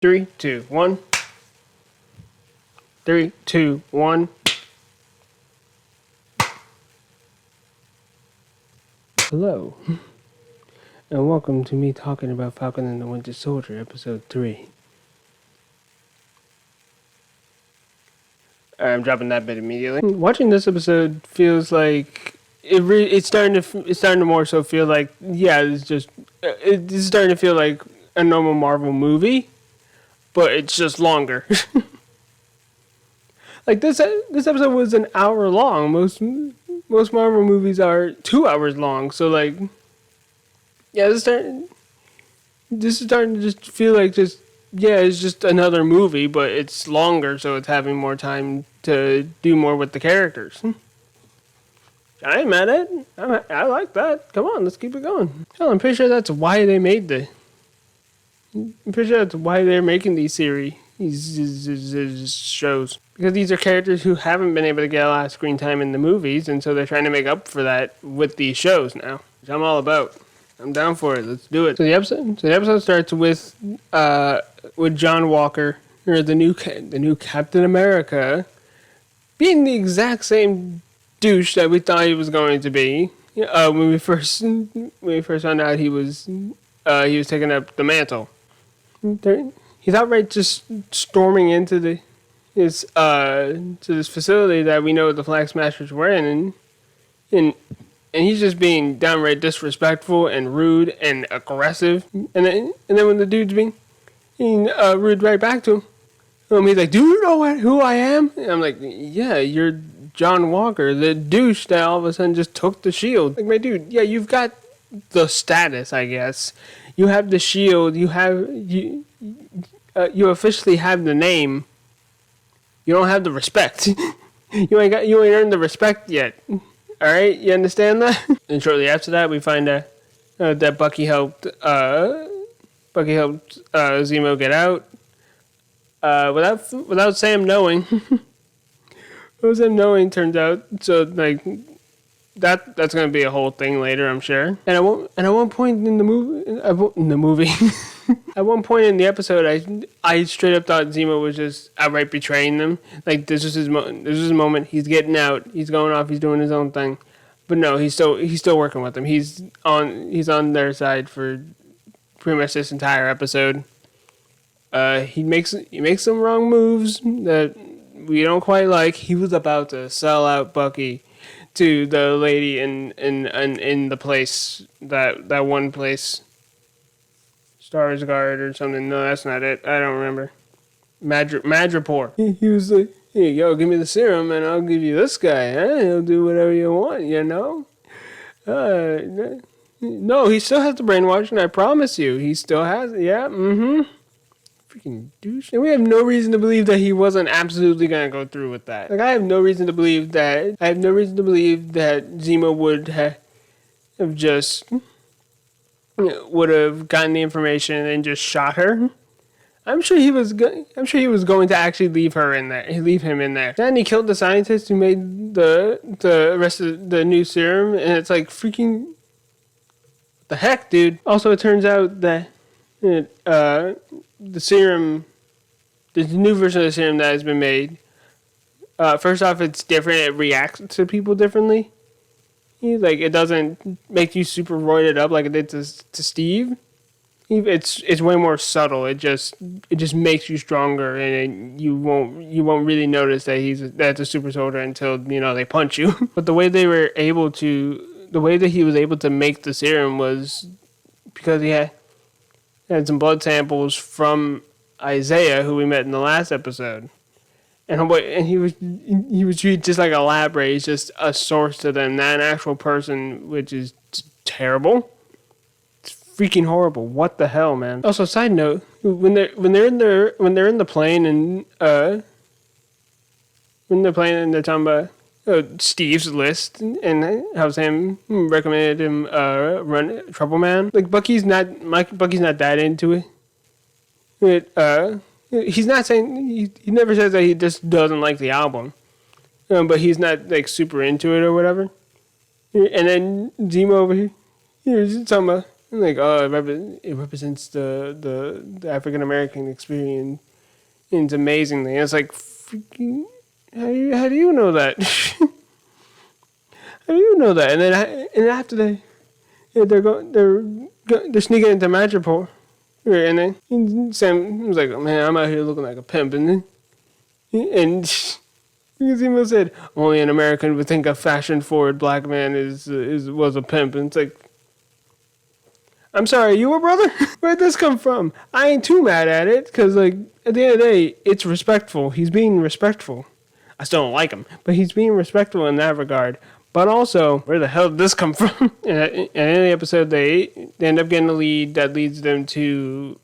Three, two, one. 3, 2, 1. Hello, and welcome to me talking about Falcon and the Winter Soldier, episode 3. I'm dropping that bit immediately. Watching this episode feels like it's starting to more so feel like it's starting to feel like a normal Marvel movie, but it's just longer. Like this episode was an hour long. Most Marvel movies are 2 hours long. So like, yeah, this is starting to just feel like it's just another movie, but it's longer, so it's having more time to do more with the characters. I ain't mad at it. I like that. Come on, let's keep it going. Hell, I'm pretty sure that's why they made I'm pretty sure that's why they're making these series, these shows. Because these are characters who haven't been able to get a lot of screen time in the movies, and so they're trying to make up for that with these shows now. Which I'm all about. I'm down for it. Let's do it. So the episode starts with John Walker, or the new Captain America, being the exact same douche that we thought he was going to be. When we first found out he was taking up the mantle. He's outright just storming into to this facility that we know the Flag Smashers were in, and he's just being downright disrespectful and rude and aggressive. And then when the dude's being rude right back to him, he's like, "Do you know who I am?" And I'm like, "Yeah, you're John Walker, the douche that all of a sudden just took the shield." Like, my dude, yeah, you've got the status, I guess. You have the shield. You officially have the name. You don't have the respect. You ain't earned the respect yet. All right, you understand that? And shortly after that, we find out that Bucky helped Zemo get out without Sam knowing. Without Sam knowing, turns out. So like that's gonna be a whole thing later, I'm sure. And at one point in the movie. At one point in the episode, I straight up thought Zemo was just outright betraying them. Like, this was his moment. He's getting out. He's going off. He's doing his own thing. But no, he's still working with them. He's on their side for pretty much this entire episode. He makes some wrong moves that we don't quite like. He was about to sell out Bucky to the lady in the place, that one place. Skarsgård or something. No, that's not it. I don't remember. Madripoor. He was like, "Hey, yo, give me the serum and I'll give you this guy. He'll do whatever you want, you know?" No, he still has the brainwashing, I promise you. He still has it. Yeah, freaking douche. And we have no reason to believe that he wasn't absolutely going to go through with that. Like, I have no reason to believe that Zemo would have just would have gotten the information and just shot her. I'm sure he was going to actually leave him in there. Then he killed the scientist who made the rest of the new serum, and it's like, freaking the heck, dude. Also, it turns out that the serum, the new version of the serum that has been made, first off, it's different. It reacts to people differently. Like, it doesn't make you super roided up like it did to Steve. It's way more subtle. It just makes you stronger, and you won't really notice that that's a super soldier until they punch you. But the way that he was able to make the serum was because he had some blood samples from Isaiah, who we met in the last episode. And he was treated just like a lab rat. He's just a source to them, not an actual person, which is terrible. It's freaking horrible. What the hell, man? Also, side note: when they're in the plane and they're talking about Steve's list and how Sam recommended him run Trouble Man. Like, Bucky's not that into it. He's not saying he never says that he just doesn't like the album, but he's not like super into it or whatever. And then Zemo over here, he's talking about like, oh, it represents the African American experience amazingly. And it's like, freaking, how do you know that? How do you know that? And after they're sneaking into Madripoor, and then Sam was like, man, I'm out here looking like a pimp, and Zemo said, only an American would think a fashion-forward black man was a pimp. And it's like, I'm sorry, you a brother? Where'd this come from? I ain't too mad at it, because, like, at the end of the day, it's respectful. He's being respectful. I still don't like him, but he's being respectful in that regard. But also, where the hell did this come from? And in the episode, they end up getting a lead that leads them to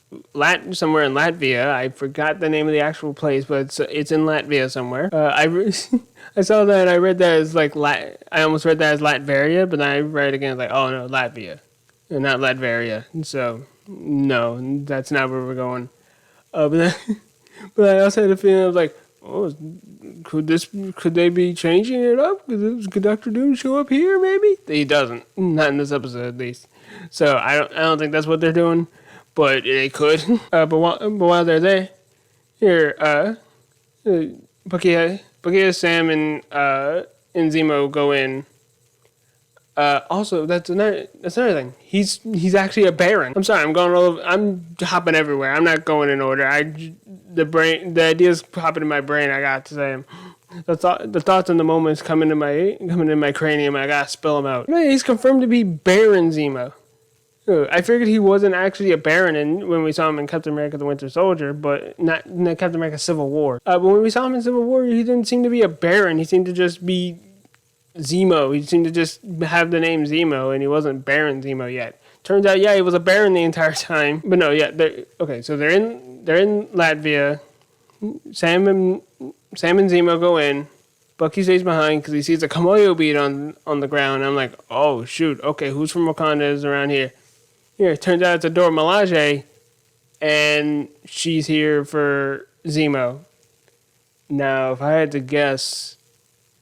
somewhere in Latvia. I forgot the name of the actual place, but it's in Latvia somewhere. I saw that and I read that as like I almost read that as Latveria, but then I read it again like, oh no, Latvia, and not Latveria. So no, that's not where we're going. But I also had a feeling of like, oh, could they be changing it up? Could Doctor Doom show up here? Maybe he doesn't. Not in this episode, at least. So I don't think that's what they're doing, but they could. But while they're there, here, Bucky, Sam, and Zemo go in. Also, that's another thing. He's actually a Baron. I'm sorry, I'm hopping everywhere. I'm not going in order. The ideas popping in my brain. I got to say them. The thoughts and the moments coming in my cranium. I gotta spill them out. He's confirmed to be Baron Zemo. I figured he wasn't actually a Baron when we saw him in Captain America: The Winter Soldier, but not in Captain America: Civil War. But when we saw him in Civil War, he didn't seem to be a Baron. He seemed to just be Zemo. He seemed to just have the name Zemo, and he wasn't Baron Zemo yet. Turns out, yeah, he was a Baron the entire time. But no, yeah, so they're in Latvia. Sam and Zemo go in. Bucky stays behind because he sees a Kamoyo bead on the ground. I'm like, oh shoot, okay, who's from Wakanda is around here? Here, it turns out it's Dora Milaje, and she's here for Zemo. Now, if I had to guess,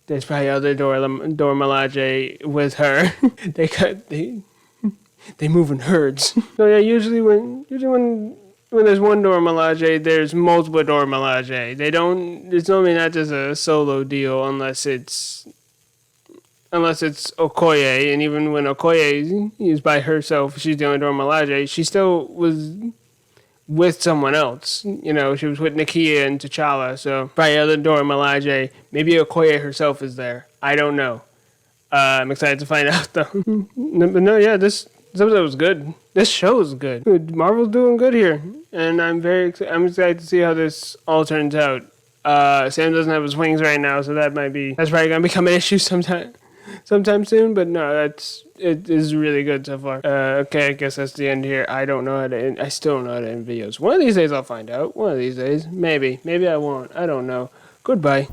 there's probably other Dora Milaje with her. They move in herds. So yeah, usually when there's one Dora Milaje, there's multiple Dora Milaje. It's normally not just a solo deal unless it's Okoye, and even when Okoye is by herself, she's the only Dora Milaje, she still was with someone else. She was with Nakia and T'Challa, so probably other Dora Milaje. Maybe Okoye herself is there. I don't know. I'm excited to find out, though. But no, yeah, this episode was good. This show is good. Marvel's doing good here, and I'm excited to see how this all turns out. Sam doesn't have his wings right now, so that's probably gonna become an issue sometime soon. But no, it is really good so far. Okay, I guess that's the end here. I still don't know how to end videos. One of these days I'll find out. One of these days, maybe I won't. I don't know. Goodbye.